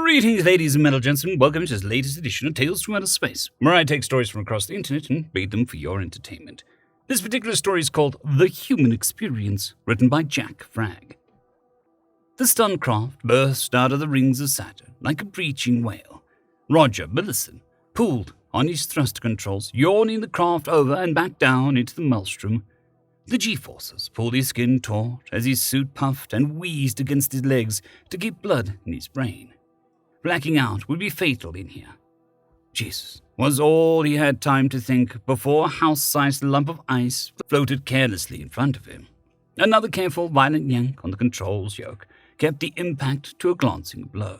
Greetings, ladies and gentlemen. Welcome to this latest edition of Tales from Outer Space, where I take stories from across the internet and read them for your entertainment. This particular story is called The Human Experience, written by JackFragg. The stunned craft burst out of the rings of Saturn like a breaching whale. Roger Millicent pulled on his thrust controls, yawning the craft over and back down into the maelstrom. The G-forces pulled his skin taut as his suit puffed and wheezed against his legs to keep blood in his brain. Blacking out would be fatal in here. Jesus was all he had time to think before a house-sized lump of ice floated carelessly in front of him. Another careful, violent yank on the controls yoke kept the impact to a glancing blow.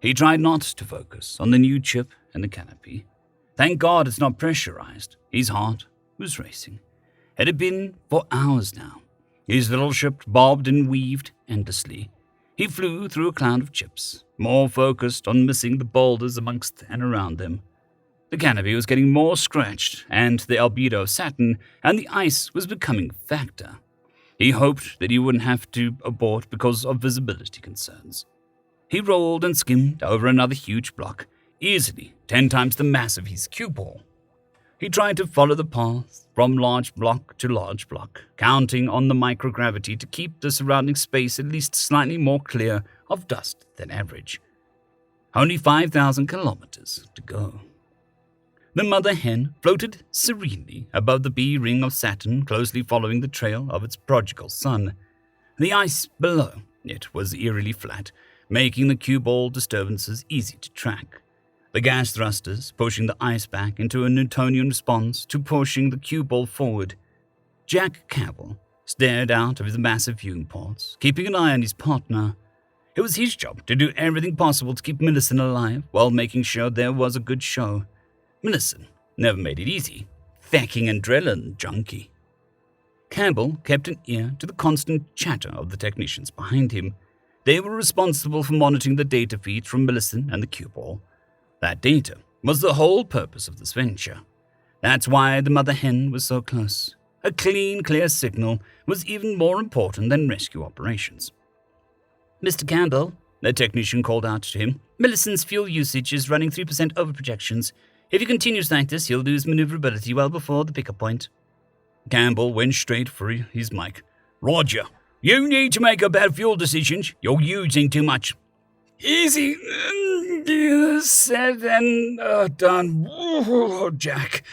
He tried not to focus on the new chip and the canopy. Thank God it's not pressurized. His heart was racing. It had been for hours now. His little ship bobbed and weaved endlessly. He flew through a cloud of chips, more focused on missing the boulders amongst and around them. The canopy was getting more scratched, and the albedo of Saturn and the ice was becoming a factor. He hoped that he wouldn't have to abort because of visibility concerns. He rolled and skimmed over another huge block, easily 10 times the mass of his cue ball. He tried to follow the path from large block to large block, counting on the microgravity to keep the surrounding space at least slightly more clear of dust than average. Only 5,000 kilometers to go. The mother hen floated serenely above the B ring of Saturn, closely following the trail of its prodigal sun. The ice below it was eerily flat, making the cue ball disturbances easy to track. The gas thrusters pushing the ice back into a Newtonian response to pushing the cue ball forward. Jack Campbell stared out of his massive viewing ports, keeping an eye on his partner. It was his job to do everything possible to keep Millicent alive while making sure there was a good show. Millicent never made it easy, thacking and drilling junkie. Campbell kept an ear to the constant chatter of the technicians behind him. They were responsible for monitoring the data feeds from Millicent and the cue ball. That data was the whole purpose of this venture. That's why the mother hen was so close. A clean, clear signal was even more important than rescue operations. Mr. Campbell, the technician called out to him, Millicent's fuel usage is running 3% over projections. If he continues like this, he'll lose maneuverability well before the pickup point. Campbell went straight for his mic. Roger, you need to make better fuel decisions. You're using too much. Easy, said and done. Whoa, Jack.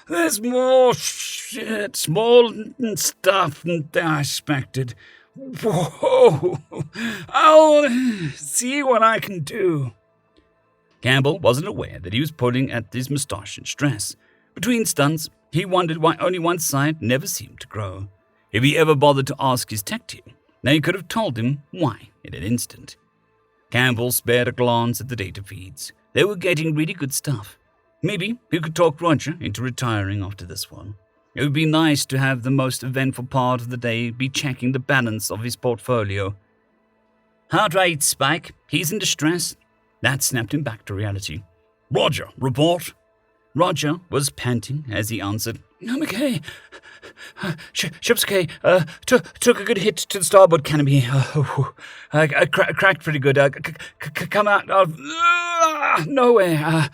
There's more shit, small stuff than I expected. Whoa, I'll see what I can do. Campbell wasn't aware that he was pulling at his moustache in stress. Between stunts, he wondered why only one side never seemed to grow. If he ever bothered to ask his tech team, they could have told him why in an instant. Campbell spared a glance at the data feeds. They were getting really good stuff. Maybe he could talk Roger into retiring after this one. It would be nice to have the most eventful part of the day be checking the balance of his portfolio. Heart rate spike. He's in distress. That snapped him back to reality. Roger, report. Roger was panting as he answered. I'm okay. Ship's okay. Took a good hit to the starboard canopy. Cracked pretty good. Come out of nowhere.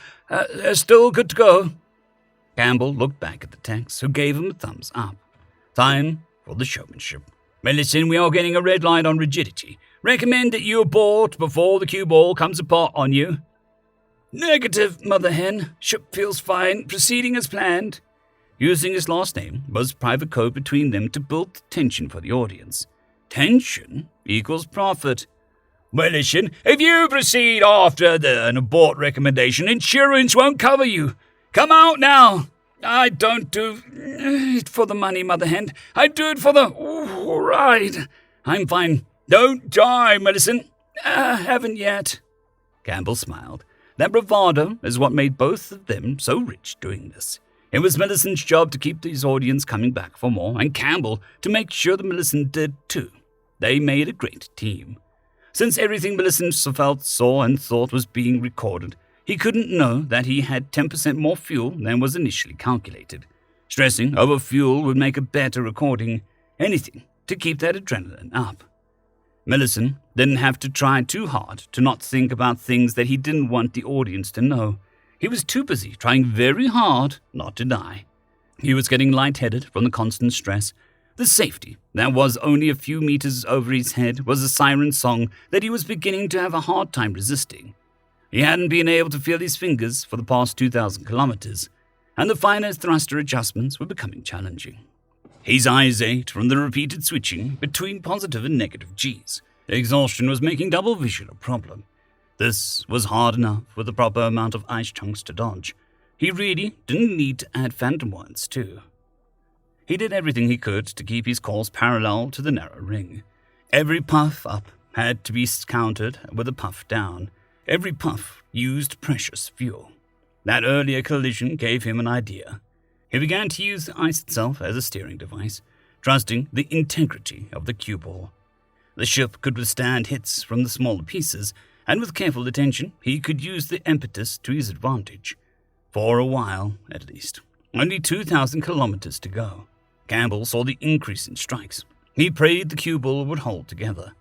Still good to go. Campbell looked back at the techs, who gave him a thumbs up. Time for the showmanship. Millicent, we are getting a red light on rigidity. Recommend that you abort before the cue ball comes apart on you. Negative, mother hen. Ship feels fine. Proceeding as planned. Using his last name was private code between them to build tension for the audience. Tension equals profit. Millicent, if you proceed after an abort recommendation, insurance won't cover you. Come out now. I don't do it for the money, mother hen. I do it for the ride. I'm fine. Don't die, Millicent. Haven't yet. Campbell smiled. That bravado is what made both of them so rich doing this. It was Millicent's job to keep his audience coming back for more, and Campbell to make sure that Millicent did too. They made a great team. Since everything Millicent felt, saw, and thought was being recorded, he couldn't know that he had 10% more fuel than was initially calculated. Stressing over fuel would make a better recording. Anything to keep that adrenaline up. Millicent didn't have to try too hard to not think about things that he didn't want the audience to know. He was too busy trying very hard not to die. He was getting lightheaded from the constant stress. The safety that was only a few meters over his head was a siren song that he was beginning to have a hard time resisting. He hadn't been able to feel his fingers for the past 2,000 kilometers, and the finer thruster adjustments were becoming challenging. His eyes ached from the repeated switching between positive and negative Gs. Exhaustion was making double vision a problem. This was hard enough with the proper amount of ice chunks to dodge. He really didn't need to add phantom ones, too. He did everything he could to keep his course parallel to the narrow ring. Every puff up had to be countered with a puff down. Every puff used precious fuel. That earlier collision gave him an idea. He began to use the ice itself as a steering device, trusting the integrity of the cue ball. The ship could withstand hits from the smaller pieces, and with careful attention, he could use the impetus to his advantage. For a while, at least. Only 2,000 kilometers to go. Campbell saw the increase in strikes. He prayed the cue ball would hold together.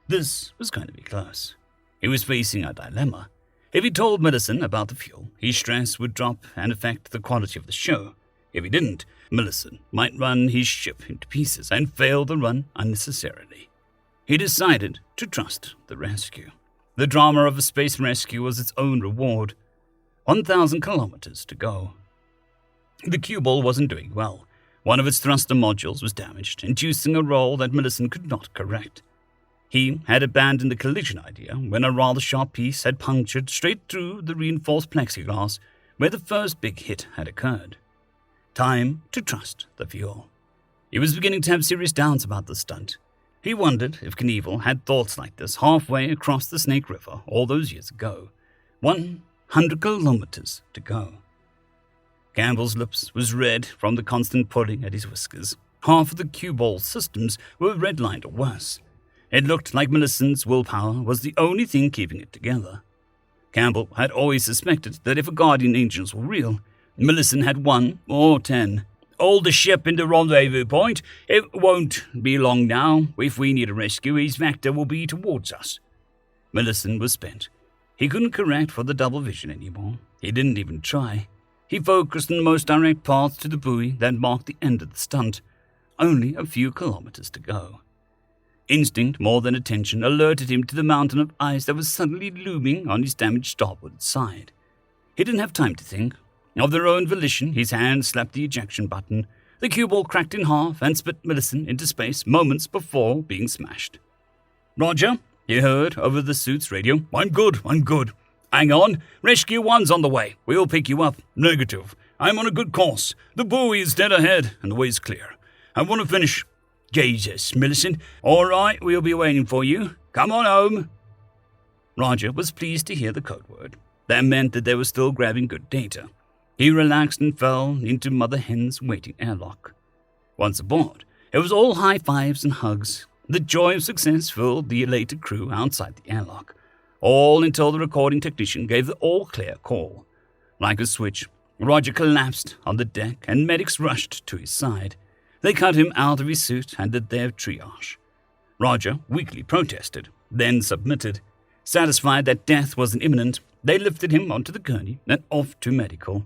This was going to be close. He was facing a dilemma. If he told Millicent about the fuel, his stress would drop and affect the quality of the show. If he didn't, Millicent might run his ship into pieces and fail the run unnecessarily. He decided to trust the rescue. The drama of a space rescue was its own reward. 1,000 kilometers to go. The cue ball wasn't doing well. One of its thruster modules was damaged, inducing a roll that Millicent could not correct. He had abandoned the collision idea when a rather sharp piece had punctured straight through the reinforced plexiglass where the first big hit had occurred. Time to trust the fuel. He was beginning to have serious doubts about the stunt. He wondered if Knievel had thoughts like this halfway across the Snake River all those years ago. 100 kilometers to go. Campbell's lips was red from the constant pulling at his whiskers. Half of the cue ball systems were redlined or worse. It looked like Millicent's willpower was the only thing keeping it together. Campbell had always suspected that if a guardian angels were real, Millicent had 1 or 10. Hold the ship in the rendezvous point. It won't be long now. If we need a rescue, his vector will be towards us. Millicent was spent. He couldn't correct for the double vision anymore. He didn't even try. He focused on the most direct path to the buoy that marked the end of the stunt. Only a few kilometers to go. Instinct, more than attention, alerted him to the mountain of ice that was suddenly looming on his damaged starboard side. He didn't have time to think. Of their own volition, his hand slapped the ejection button. The cue ball cracked in half and split Millicent into space moments before being smashed. "Roger," he heard over the suit's radio. I'm good. Hang on. Rescue 1's on the way. We'll pick you up." "Negative. I'm on a good course. The buoy is dead ahead and the way's clear. I want to finish." "Jesus, Millicent. All right, we'll be waiting for you. Come on home." Roger was pleased to hear the code word. That meant that they were still grabbing good data. He relaxed and fell into Mother Hen's waiting airlock. Once aboard, it was all high fives and hugs. The joy of success filled the elated crew outside the airlock, all until the recording technician gave the all-clear call. Like a switch, Roger collapsed on the deck and medics rushed to his side. They cut him out of his suit and did their triage. Roger weakly protested, then submitted. Satisfied that death wasn't imminent, they lifted him onto the gurney and off to medical.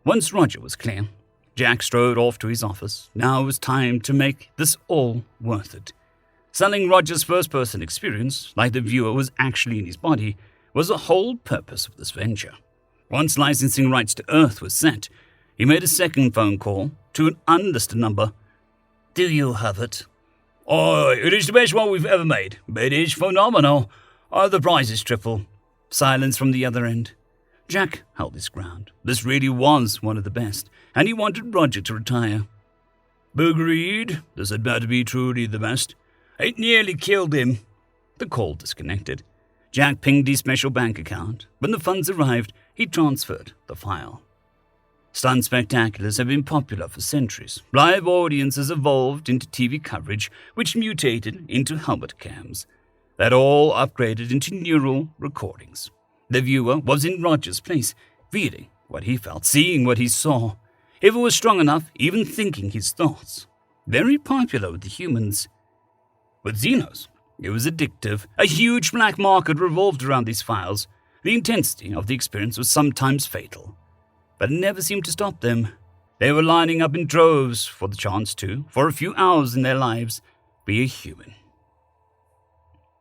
Once Roger was clear, Jack strode off to his office. Now it was time to make this all worth it. Selling Roger's first-person experience, like the viewer was actually in his body, was the whole purpose of this venture. Once licensing rights to Earth was set, he made a second phone call to an unlisted number. "Do you have it?" "Oh, it is the best one we've ever made. It is phenomenal. The price is triple." Silence from the other end. Jack held his ground. This really was one of the best, and he wanted Roger to retire. "Agreed. This had better be truly the best. It nearly killed him." The call disconnected. Jack pinged his special bank account. When the funds arrived, he transferred the file. Stunt spectaculars have been popular for centuries. Live audiences evolved into TV coverage, which mutated into helmet cams. That all upgraded into neural recordings. The viewer was in Roger's place, feeling what he felt, seeing what he saw. If it was strong enough, even thinking his thoughts. Very popular with the humans. With Xenos, It was addictive. A huge black market revolved around these files. The intensity of the experience was sometimes fatal. But it never seemed to stop them. They were lining up in droves for the chance to, for a few hours in their lives, be a human.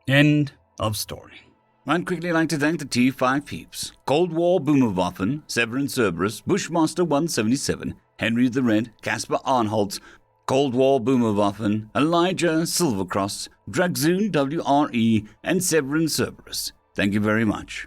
End of story. I'd quickly like to thank the T5 peeps: Cold War Boomerwaffen, Severin Cerberus, Bushmaster 177, Henry the Red, Caspar Arnholtz, Cold War Boomerwaffen, Elijah Silvercross, Dragzoon WRE, and Severin Cerberus. Thank you very much.